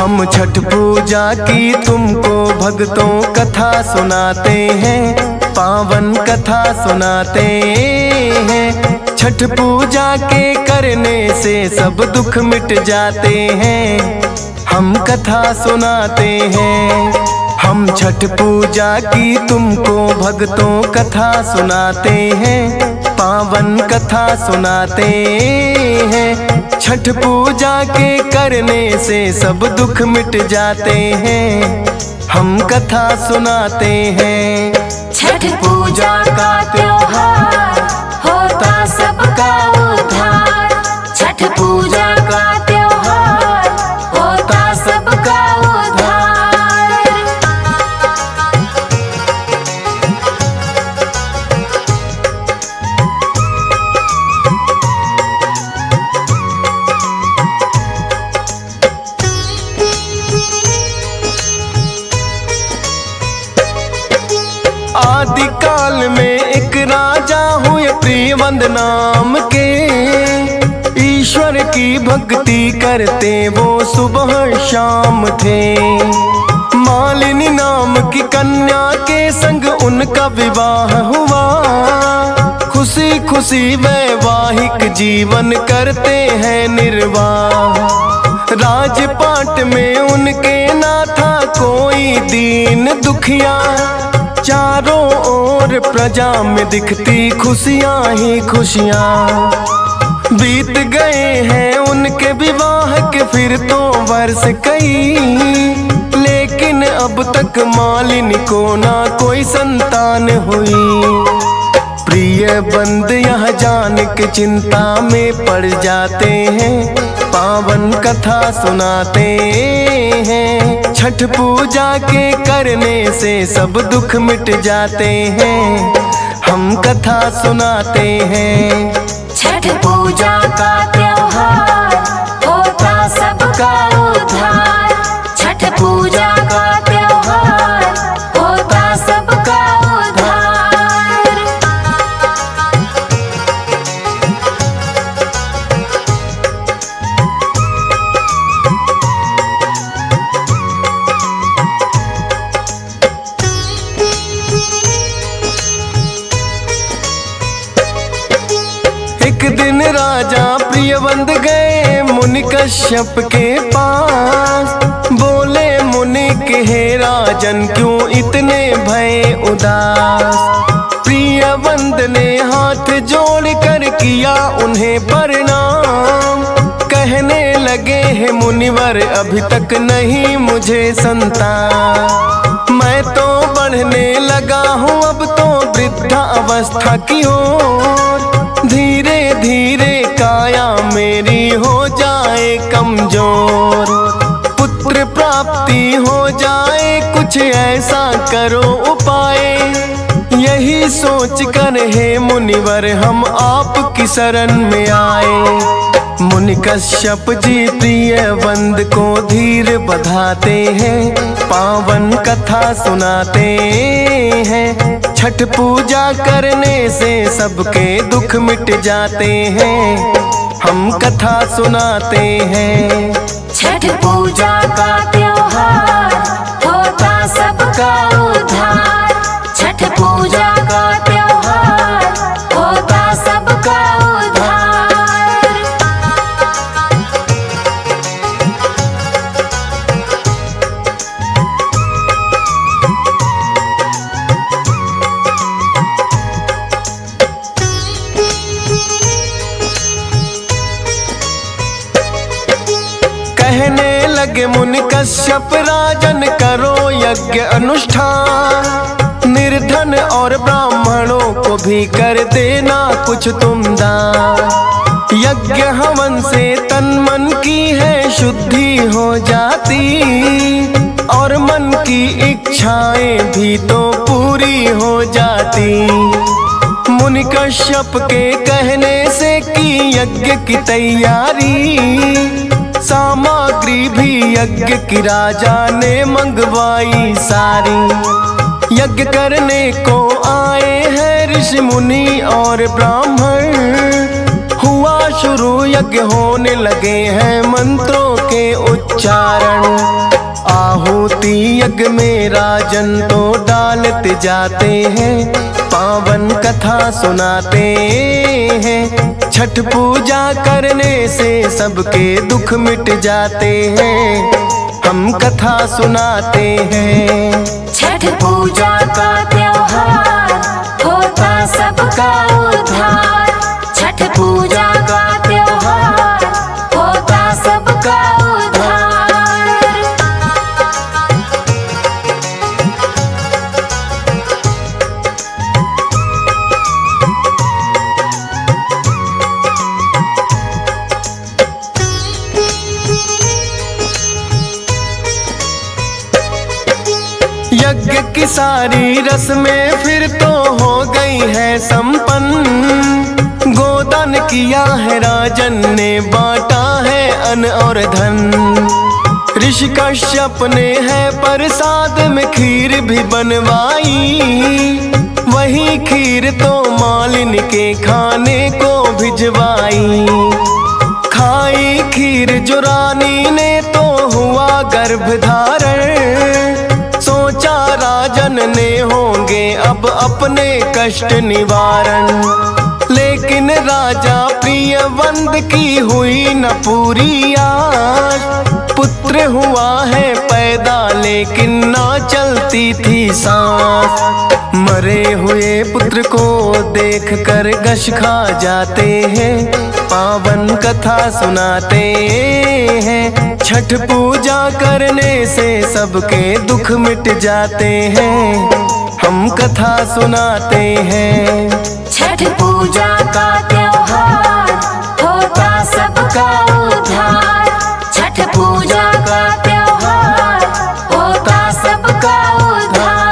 हम छठ पूजा की तुमको भक्तों कथा सुनाते हैं, पावन कथा सुनाते हैं। छठ पूजा के करने से सब दुख मिट जाते हैं, हम कथा सुनाते हैं। हम छठ पूजा की तुमको भक्तों कथा सुनाते हैं, पावन कथा सुनाते हैं। छठ पूजा के करने से सब दुख मिट जाते हैं, हम कथा सुनाते हैं। छठ पूजा का त्योहार होता सबका उद्धार। छठ पूजा का त्योहार होता सबका उद्धार। आदि काल में एक राजा हुए प्रियवंद नाम के, ईश्वर की भक्ति करते वो सुबह शाम थे। मालिनी नाम की कन्या के संग उनका विवाह हुआ, खुशी खुशी वैवाहिक जीवन करते हैं निर्वाह। राजपाट में उनके ना था कोई दीन दुखिया, चारों ओर प्रजा में दिखती खुशियां ही खुशियां। बीत गए हैं उनके विवाह के फिर तो वर्ष कई, लेकिन अब तक मालिनी को ना कोई संतान हुई। प्रिय बंद यह जान के चिंता में पड़ जाते हैं, पावन कथा सुनाते हैं। छठ पूजा के करने से सब दुख मिट जाते हैं, हम कथा सुनाते हैं। छठ पूजा का त्योहार होता सबका उद्धार। छठ पूजा का त्योहार होता सबका उद्धार। एक दिन राजा प्रियवंद गए मुनि कश्यप के पास, बोले मुनि के हे राजन क्यों इतने भय उदास। प्रियवंद ने हाथ जोड़ कर किया उन्हें प्रणाम, कहने लगे हे मुनिवर अभी तक नहीं मुझे संतान। मैं तो बढ़ने लगा हूँ अब तो वृद्धा अवस्था की ओर, धीरे धीरे काया मेरी हो जाए कमजोर। पुत्र प्राप्ति हो जाए कुछ ऐसा करो उपाय, यही सोच कर हे मुनिवर हम आपकी शरण में आए। मुनि कश्यप जी प्रियवंद को धीर बधाते हैं, पावन कथा सुनाते हैं। छठ पूजा करने से सबके दुख मिट जाते हैं, हम कथा सुनाते हैं। छठ पूजा का त्योहार होता सबका उद्धार। छठ पूजा का त्योहार होता सबका उद्धार। कहने लगे मुनि कश्यप राजन करो यज्ञ अनुष्ठान, निर्धन और ब्राह्मणों को भी कर देना कुछ तुम दान। यज्ञ हवन से तन मन की है शुद्धि हो जाती, और मन की इच्छाएं भी तो पूरी हो जाती। मुनि कश्यप के कहने से की यज्ञ की तैयारी, सामग्री भी यज्ञ की राजा ने मंगवाई सारी। यज्ञ करने को आए हैं ऋषि मुनि और ब्राह्मण, हुआ शुरू यज्ञ यज्ञ होने लगे हैं मंत्रों के उच्चारण। आहुति यज्ञ में राजन तो डालते जाते हैं, पावन कथा सुनाते हैं। छठ पूजा करने से सबके दुख मिट जाते हैं, हम कथा सुनाते हैं। छठ पूजा का त्योहार होता सबका उद्धार। छठ पूजा का त्योहार होता सबका उद्धार। यज्ञ की सारी रस्में फिर तो हो गई है संपन्न। गोदान किया है राजन ने, बांटा है अन्न और धन। ऋषि कश्यप ने है प्रसाद में खीर भी बनवाई, वही खीर तो मालिन के खाने को भिजवाई। खाई खीर जो रानी ने तो हुआ गर्भधारण, सोचा राजन ने होंगे अब अपने कष्ट निवारण। लेकिन राजा प्रियवंत की हुई न पूरी आस, पुत्र हुआ है पैदा लेकिन ना चलती थी सांस। मरे हुए पुत्र को देख कर गश खा जाते हैं, पावन कथा सुनाते हैं। छठ पूजा करने से सबके दुख मिट जाते हैं, हम कथा सुनाते हैं। छठ पूजा का त्योहार होता सबका उद्धार। छठ पूजा का त्योहार होता सबका उद्धार।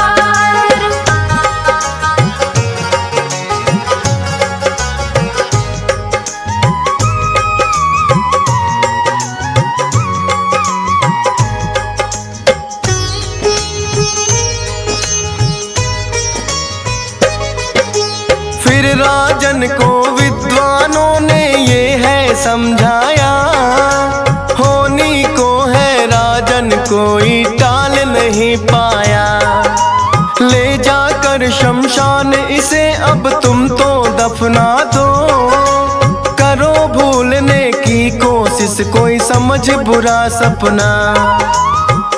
फिर राजन को विद्वानों ने ये है समझाया, होनी को है राजन कोई टाल नहीं पाया। ले जाकर शमशान इसे अब तुम तो दफना दो, करो भूलने की कोशिश कोई समझ बुरा सपना।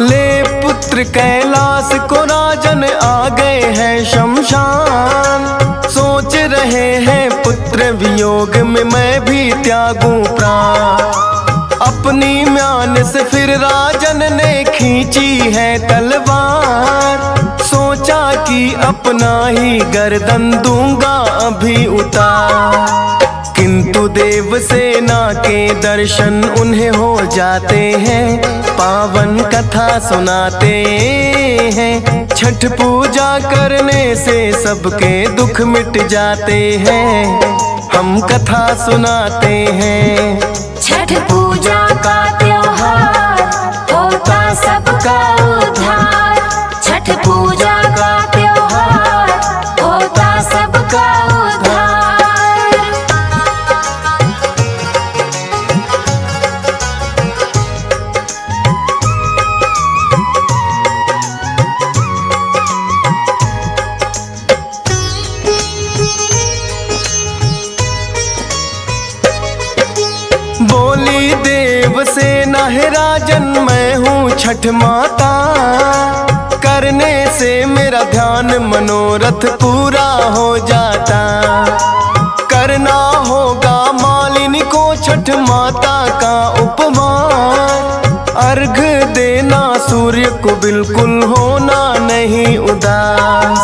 ले पुत्र कैलाश को राजन आ गए हैं शमशान, सोच रहे हैं पुत्र वियोग में मैं भी त्यागूं प्राण। अपनी म्यान से फिर राजन ने खींची है तलवार, सोचा कि अपना ही गर्दन दूंगा अभी उतार। किंतु देव सेना के दर्शन उन्हें हो जाते हैं, पावन कथा सुनाते हैं। छठ पूजा करने से सबके दुख मिट जाते हैं, हम कथा सुनाते हैं। छठ पूजा का त्योहार होता सबका उद्धार। छठ पूजा का त्योहार होता सबका उद्धार। बोली देव सेना है राजन मैं हूँ छठ माता, करने से मेरा ध्यान मनोरथ पूरा हो जाता। करना होगा मालिनी को छठ माता का उपवास, अर्घ देना सूर्य को बिल्कुल होना नहीं उदास।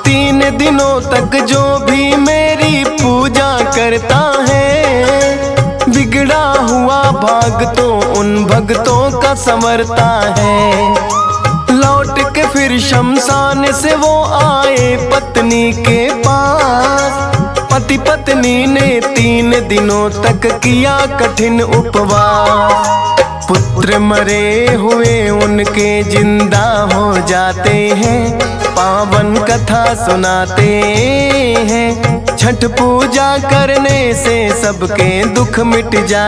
3 दिनों तक जो भी मेरी पूजा करता है, बिगड़ा हुआ भाग तो उन भक्तों का संवरता है। लौट के फिर शमशान से वो आए पत्नी के पास, पति पत्नी ने 3 दिनों तक किया कठिन उपवास। पुत्र मरे हुए उनके जिंदा हो जाते हैं, पावन कथा सुनाते हैं। छठ पूजा करने से सबके दुख मिट जाते